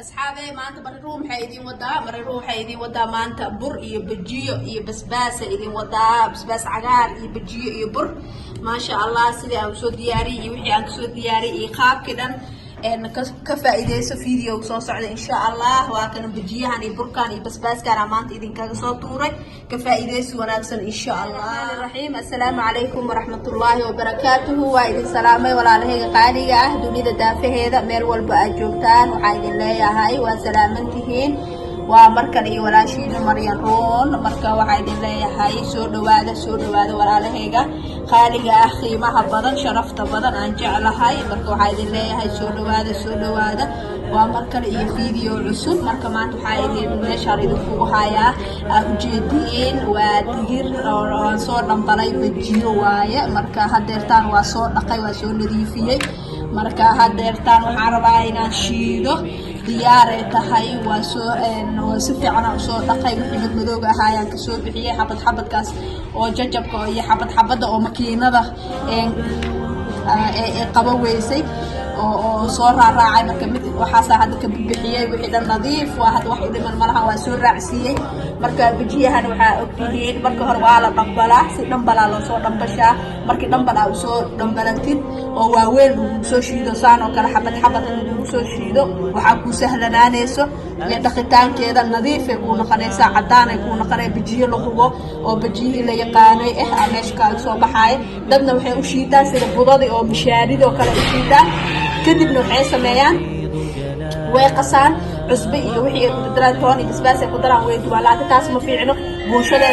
أصحابي ما أنت بريروم حيدين ودا بريروم حيدين ودا ما أنت بر يبجيو بسباس يدين ودا بسباس عقار يبجيو يبر ما شاء الله سيدي أو سو دياري يوحي أنك سو دياري يخاف كده إن كفائدة فيديو صوص على إن شاء الله وكان بجيها ني بركان بسباس كان ما أنت إذا كان صوت طوري كفائدة وناكسن إن شاء الله. الرحمن الرحيم السلام عليكم ورحمة الله وبركاته وإذا سلامي ولا له قالي أهدوني دافع هذا مير والبأجوتان وحيد الله هاي وسلامتهين ومركل ولا شيء مريان رون مركا وحيد الله هاي سود وهذا ولا له خالي أخي ما بدن شرفت بدن أن جعل هاي مركا وحيد الله هاي سود وهذا ومركل فيديو عسول مركا ما تحايد نشر يدفوه هايا جديين ودير صور نمطلي بجيو وايا مركا هديرتان وصور نقي وصور نظيفية مركا هديرتان وحاربا إنا شيدو ديارة تهاي وصفي عنا وصور نقي وحيد مدوغا هايا كسور بحية حبد كاس وججبك وهي حبد ومكينة قبويسي oo soo raacay marka mid waxa saacada ka bixiyay wixii dhan nadiif waa had wax dhiman malaha waa soo raacsiiyay marka bijiyahan waxa ogtihiin marka hore waa la dhambalaa si dhambalaa loo soo dhambashaa markii dhambalaa uu soo dhambalantid oo waa weel uu soo shiido saan oo kala xabad uu soo shiido waxa ku sahlanaanayso iyo dhaqitaankeeda nadiif ay ku noqonaysaa cadaan ay ku noqonay bijiyo lagu oo bijiyo la yaqaanay meeshka soo baxay dadna waxay u shiidaan sida budada oo mishaarida oo kale u shiidaan kadibna waxay sameeyaan way qasaan cusbe iyo wixii ku daraan toon iyo basbaas ay ku daraan way duwalaad taas ma fiicno bulshada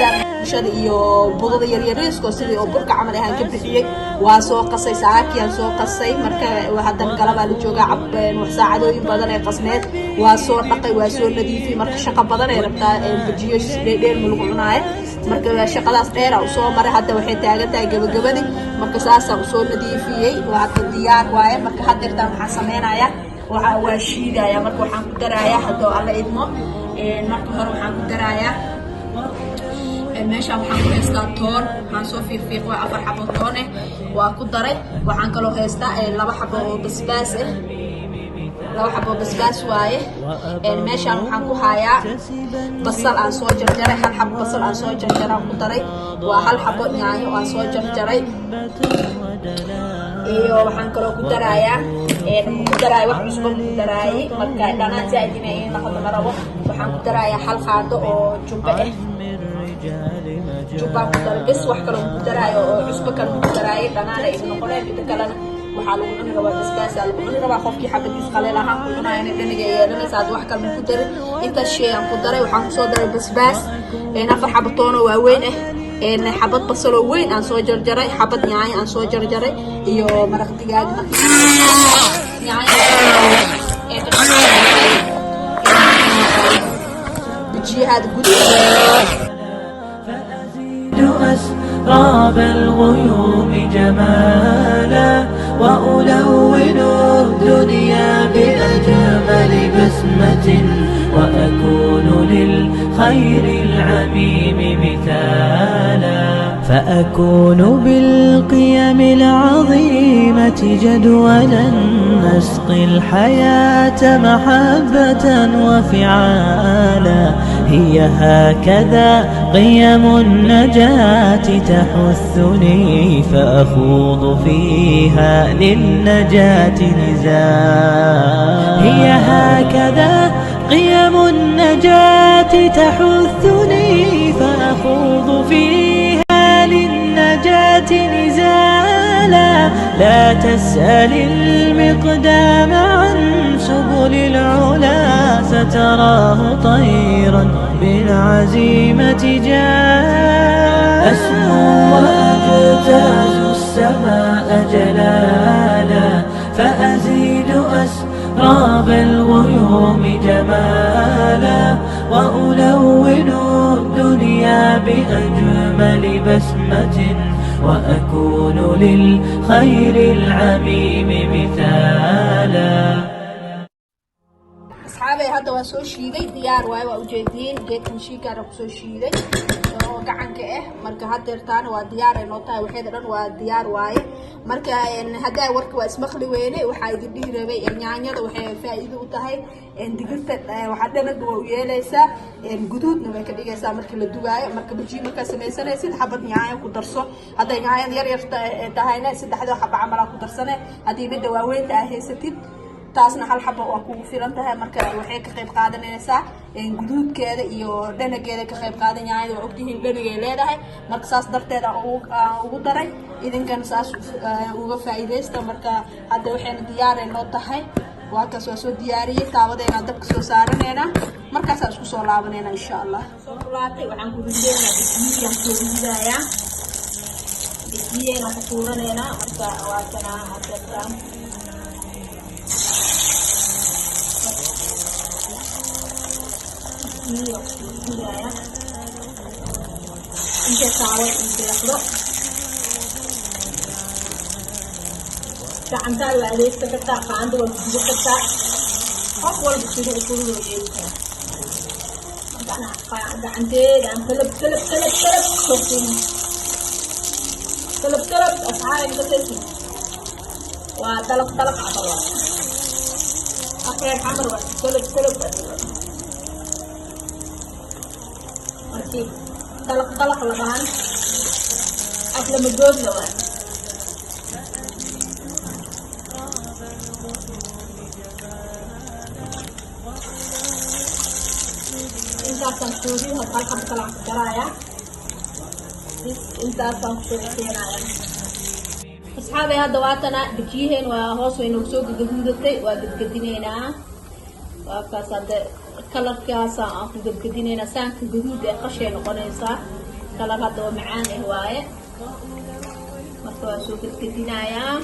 iyo budada yaryariisko sidii oo burka camal ahaan ka bixiyay waa soo qasay saakiyan soo qasay marka hadan galaba la jooga cabeen wax saacadooyin badan ay qasneed waa soo dhaqay waa soo nadiifay marka shaqo badan ay rabtaa bijiyo dheer ma lagu cunaayo marka shaqadaas dheer oo soo maray hadda waxay taagan tahay gabagabadi marka saasa u soo nadiifiyay waa diyaar waaye marka hadeertaan waxa sameeynaya waxa waa shiidaya marka waxaan ku darayaa hadoo alla idmo marka hore waxaan ku darayaa meesha waxaan ku haystaa toon waxaan soo fiiq waa 4 xabo toon waa ku daray waxaan kaloo haystaa 2 xabo oo basbaas 2 xabo basbaas waaye meeshaan waxaan ku hayaa basal aan soo jarjaray 1 xabo basal aan soo jarjaray ku daray waa 1 xabo yaanyo aan soo jarjaray iyo waxaan kaloo ku darayaa wax cusub ku daray marka dhanaan saadina in la rabo waxaan ku darayaa 1 qaado oo jubba ku daray bas wax kaloo ku daray oo cusub kan ku daray dhanaan ay noqonay mid kale waxa lagu cuni rabaa basbaas lagu cuni rabaa qofkii xabadiis qaleel ahaan ku cunaa in dhaniga yeelanaysa wax kale ku daray inta shay aan ku daray waxaan ku soo daray basbaas 4 xabo toon oo waaweyn xabad basal oo weyn aan soo jarjaray xabad yaanyo aan soo jarjaray iyo maraq digaag بجهاد فأزيد أسراب الغيوم جمالا وألون الدنيا بأجمل بسمة وأكون للخير العميم مثالا فأكون بالقيم العظيمة جدولا نسقي الحياة محبة وفعالا هي هكذا قيم النجاة تحثني فأخوض فيها للنجاة نزالا هي هكذا قيم النجاة تحثني فأخوض فيها للنجاة نزالا لا تسأل المقدام عن سبل العلا ستراه طيرا بالعزيمة جاء أسمو وأجتاز السماء جلالا فأزيد أسراب الغيوم جمالا وألون الدنيا بأجمل بسمة وأكون للخير العميم مثالا أصحابي هذا وسو شيدي ديار واي وأوجدين جيت نشيكا ركسو شيدي gacanka ah marka hadeertaan waa diyaar ay noo tahay waxeeda dhan waa diyaar waaye marka hadaa warka waa ismaqli weyne waxaa idin dhihi rabay yaanyada waxay faa'iido u tahay digirta waxaa dhanaga waa u yeelaysaa guduudna way ka dhigaysaa marka la dugaayo marka bajiye markaa sameysanaysid xabad yaanyo ku darso hadday yaanyada yar yar tahayna saddexda xaba camalaa ku darsane haddii midda waaweynta aa haysatid taasna hal xabo waa kugu filan tahay marka waxay ka qayb qaadanaysaa guduudkeeda iyo dhanageeda ka qayb qaadan yaanyada waa ogtihiin dhanagay leedahay marka saas darteed aan ugu daray idinkana saas uga faa'iidaysta marka hadda waxayna diyaaray noo tahay waa kaas waa soo diyaariyey taawadeena dabka soo saaraneena markaasaan isku soo laabaneena insha allah soo laabtay waxaan ku rideena bismiyaan soo ridayaa bismiyaan ku tuuraneena marka waa kana hadda inta saawa inta yaqdo gacantaada waa adeegsan kartaa qaando waa gudo kartaa qof walba sida u kululoo jeedkaa gacanteeda aan kalab sosin kalab asxaabay gasaysin waa dalaq camal waa afreer xamar waa kalab markii dalaq labahan af lama goodla waa intaasaan suudiyo hal xab kale aan ku daraaya intaasaan ku keenaya asxaabay hadda waatana bajiyaheen waa hoos way noogu soo gagaduudatay waa gadgadinaynaa waa kaas hadda kalarkaasa aan ku gadgadinaynaa saanka gaduud ee qashay noqonaysaa kalar hadda waa macaan ah waaye marka waa soo gadgadinayaa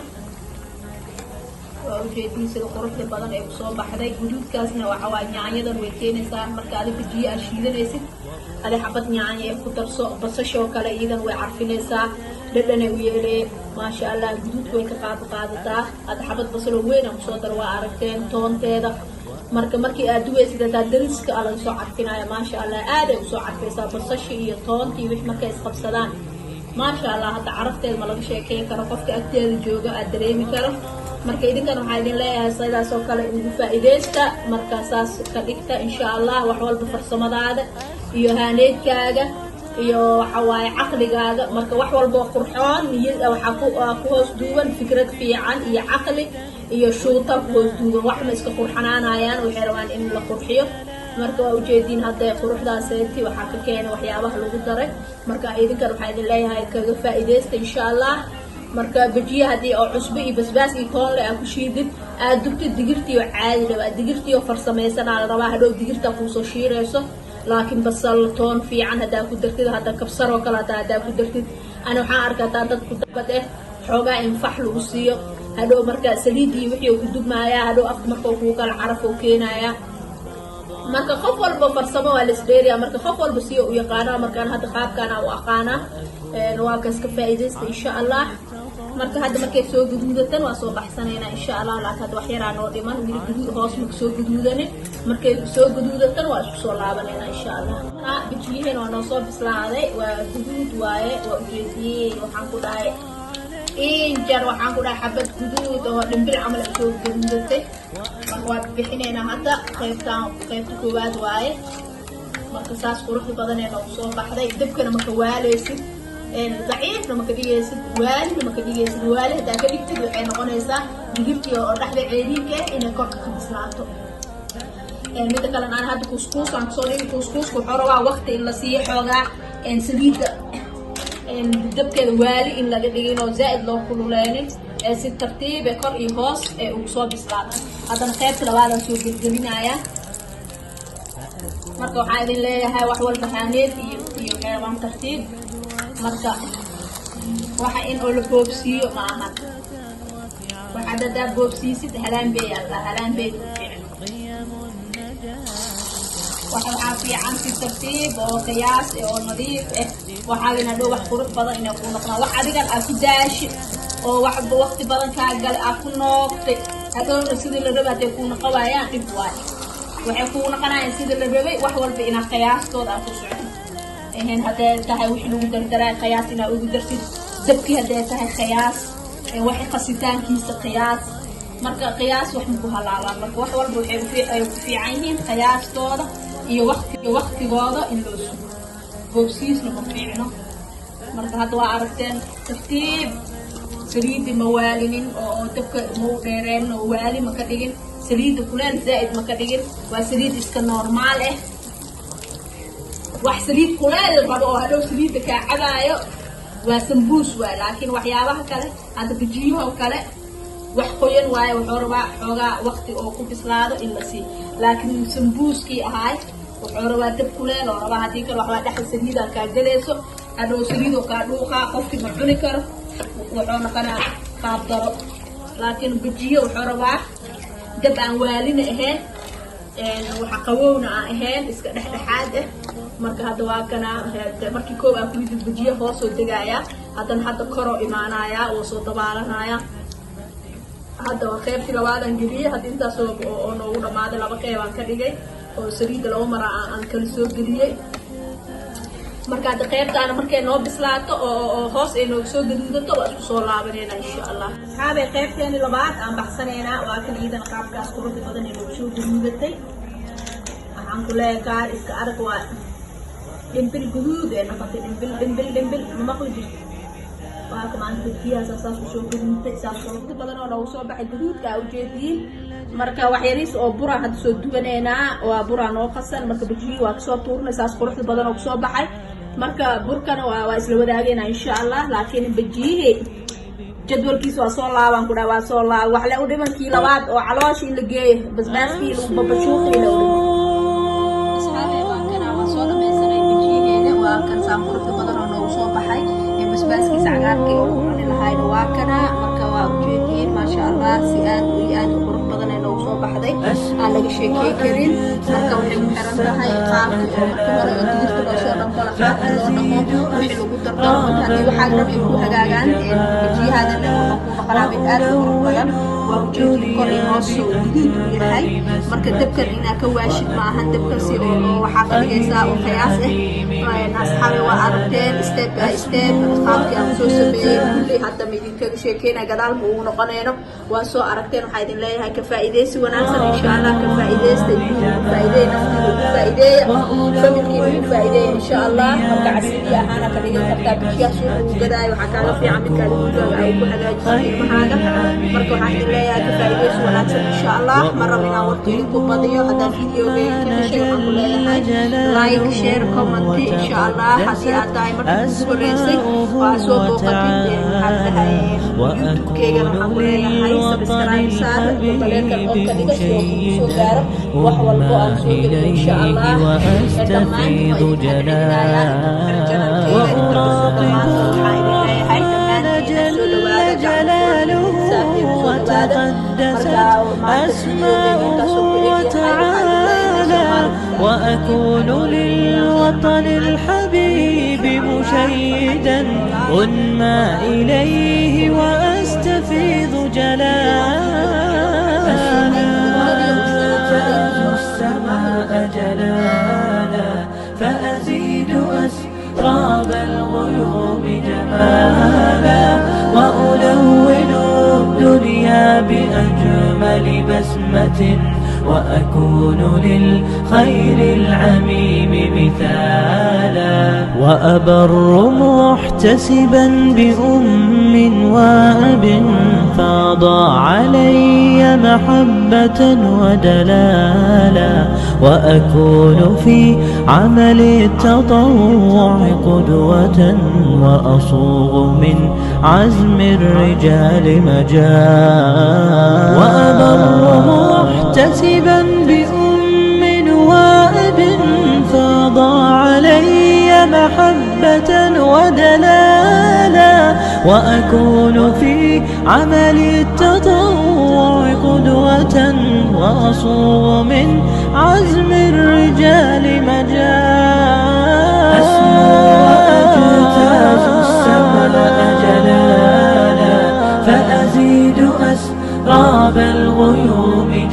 waa ujeedin sida quruxda badan ee kusoo baxday guduudkaasna waxa waa yaanyadan way keenaysaa marka adi bajiye aad shiidanaysid adi xabad yaanya ee ku darso basashoo kale iyadan way carfinaysaa dhadhanay u yeelee maasha allah guduudka way ka qaadataa hadda xabad basaloo weyn aan kusoo daro waa aragteen toonteeda marka markii aad duwaysid hataa dariska aa laga soo carfinaya maasha allah aad ay usoo carfaysaa basasha iyo toontii wix markay isqabsadaan maasha allah hadda carafteeda ma laga sheekeyn karo qofka agteeda jooga aad dareemi karo marka idinkan waxaa idin leeyahay sidaas oo kale ugu faa'iidaysta marka saas ka dhigta insha allah wax walba farsamadaada iyo haaneedkaaga iyo waxa waaye caqligaaga marka wax walba qurxoon niyad waxa ku hoos duuban fikrad fiican iyo caqli iyo shuuta ku hoos duuban wax ma iska qurxanaanayaan waxay rabaan in la qurxiyo marka waa ujeedin hadda quruxdaaseeti waxaa ka keenay waxyaabaha lagu daray marka idinkan waxaa idin leeyahay kaga faa'iidaysta insha allah marka bajiye haddii oo cusbo iyo basbaas iyo toon le aa ku shiidid aad dugtid digirtii oo caadi rabaa digirtii oo farsamaysanaa la rabaa hadhow digirta kuusoo shiirayso laakiin basal toon fiican haddaa ku dartid hadda kabsar oo kale haddaa ku dartid ana waxaan arkataa dad ku dabad xoogaa in fax lagu siiyo hadhow marka saliidii wixii ku dubmaayaa hadhow afka marka kuu kala caraf oo keenayaa marka qof walba farsamo waa la isdheeriyaa marka qof walba si u yaqaanaa markaan hadda qaabkaan u aqaanaa waa kaska faa'iidaysta insha allah marka hadda markay soo guduudatan waa soo baxsanaynaa insha allah laakiin hadda wax yaraa noo dhiman wili guduud hoos ma soo guduudanin markay soo guduudatan waa isku soo laabanaynaa insha allah bijiyaheen waa noo soo bislaaday waa guduud waaye waa ujeediyey waxaan ku dhahay injar waxaan ku dhahay xabad guduud oo dhimbil camal ay soo guduudatay marka waa bixinaynaa hadda qaybta koowaad waaye marka saas quruxda badan ee noogu soo baxday dabkana marka waalaysid ضعيفنا ما كديجيسد والي ما كديجيسد والي هذا كديجتد وحين نقوليسا digirtii oo dhaxda ceeriinka inay korka ka bislaato mid kale aan hadda couscous aan soo dhigay couscous ku xoro waa waqti in la siiyo xoogaa saliida dabkeeda waali in laga dhigay oo zaid loo kululeenin si tartiib ah kor iyo hoos ee uu soo bislaato hadana qaybta labaad aan soo gelgelinaya marka waxaan idin leeyahay wax walba haaneed iyo xeeban tartiib marka waxa in oo la boobsiyo ma aha waxa dada boobsiisid halaan bay Allah halaan bay waxa fiican si tartiib oo qiyaas oo nadiif waxa ina dhow wax qurux badan inay ku noqdaan wax adiga aad ku daashi oo wax waqti badan ka gal aad ku noqtay hadoo sidii la rabay ay ku noqolayaan dib waay waxay ku noqonayaan sidii la rabay wax walba ina qiyaastooda aad ku socdo هن هذا تهاي وحنا ودردرة قياسنا ودرسي دبكي هذا تهاي قياس واحد قصيتان كيس قياس مركا قياس وحنا كهلا مركا واحد والبو في عينين قياس تودا iyo waqtigooda in loo sugo boobsiisna ma fiicno marka hadda waa aragteen tartiib saliidda ma waalinin oo dabka ma u dheereen oo waali ma ka dhigin saliidda kuleel zaa'id ma ka dhigin waa saliid iska normaal ah wax saliid kuleel rabo oo hadhow saliidda kaa cabaayo waa sambuus waa laakiin waxyaabaha kale hadda bajiyaha kale wax qoyan waaye wuxuu rabaa xoogaa waqti oo ku bislaado in la sii laakiin sambuuskii ahaay wuxuu rabaa dab kuleel oo rabaa haddii kale waxbaa dhexda saliida kaa galayso hadhow saliidoo kaa dhuuqaa qofkii ma cuni karo wuxuu noqonaa qaab daro laakiin bajiyo wuxuu rabaa dab aan waalina ahayn waxa qabowna aan ahayn iska dhexdhexaad ah marka hadda waa kana markii koob aan ku yidhi bajiyo hoosoo degaaya haddana hadda koroo imaanaya oo soo dabaalanaya hadda waa qaybtii labaadan geliyay hadda intaas oo noogu dhamaaday laba qayb aan ka dhigay oo saliidda laba mar aan kala soo geliyay marka hadda qaybtaana markay noo bislaato oo hoos ay noogu soo gaduudato waa isku soo laabanayna insha allah asxaabay qaybteeni labaad aan baxsanaynaa waa kan iidan qaabkaas quruxda badan ay noogu soo gaduudatay waxaan ku leeyahay kaar iska arag waa dhimbil guduud ee noqotay dhimbil ma maqli jirto waa kamaan bajiyaha saas usoo gaduudtay saas quruxda badan oo noogu soo baxay gaduudka ujeediin marka wax yariis oo bura hadda soo duwanaynaa waa bura noo qasan marka bajiyi waa kasoo tuurnay saas quruxda badan oo kusoo baxay marka burkana waa isla wadaagayna insha allah laakiin bajiyihi jadwalkiisa waa soo laaban ku dhahay waa soo laab wax le u dhimankii labaad oo caloosh in la geeyo basbaaskii lagu babashuuqii la asxaabay waa kana waa soo dhamaysanay bajiyiheeda waa kan saan quruxda badan oo noogu soo baxay basbaaskiisa cagaarkii oo lagu cuni lahayna waa kana marka waa ujeediin maasha allah si aad iyo aad u qurux badan ee noogu soo baxday aan laga sheekey karin marka waxay ku xiran tahay qaabkii oo marka hore oo digirta loo soo dhaqo qaabka loo dhaqo wixii lagu dardaro marka haddii waxaa dhan ay ku hagaagaan bajiyahaadana wuxuu ku noqonaa mid aad u qurux badan waa ujeediin kor iyo hoos oo guduud u yahay marka dabkan inaa ka waashid maahan dabkan si oo waxaa ka dhigaysaa oo qiyaas ah asxaabi waa aragteen step by step qaabkii aan soo sameeyey kulli hadda ma idinkaga sheekeyna gadaalba ugu noqonayno waa soo aragteen waxaa idin leeyahay ka faa'iidaysi wanaagsan insha allah ka faa'iidaysta idinku faa'iideey naftiida ku faa'iideeya familkiina ku faa'iideeya insha allah marka casidii ahaana ka dhigan kartaa bijiyaha suuqa ugu gadaayo waxaa kaaga fiican midkaada gurigaaga ay ku hagaajisa ilmahaaga marka waxaan idin leeyahay ka faa'iidaysi wanaagsan insha allah ma rabo inaan waqti idinku badiyo haddaan videoga ka heshay waxaan ku leeyahay like share comment insha allah haddii aad tahay markii ugu horeysay waa soo booqatid maxaa dhahay youtube-keygana waxaan ku leeyahay subscribe saar baleerkan oo ka dhiga si oo kugu soo gaaro wax walbo aan soo geliyo insha allah dhammaan way janalkeyga inta kasoo dhamaanta waxaa idin leeyahay dhammaantiina soo dhawaada jacalkooda saaxiib soo dhawaada marka maanta videoga intaasoo ku egyahay وأكون للوطن الحبيب مشيدا أنمى إليه وأستفيض جلالا السماء جلالا فأزيد أسراب الغيوم جمالا وألون الدنيا بأجمل بسمة وأكون للخير العميم مثالا وأبر محتسبا بأم وأب فاض علي محبة ودلالا وأكون في عمل التطوع قدوة وأصوغ من عزم الرجال مجال وأبر محتسبا بأم وأب فاض علي محبة ودلالا وأكون في عمل التطوع قدوة وأصوغ من عزم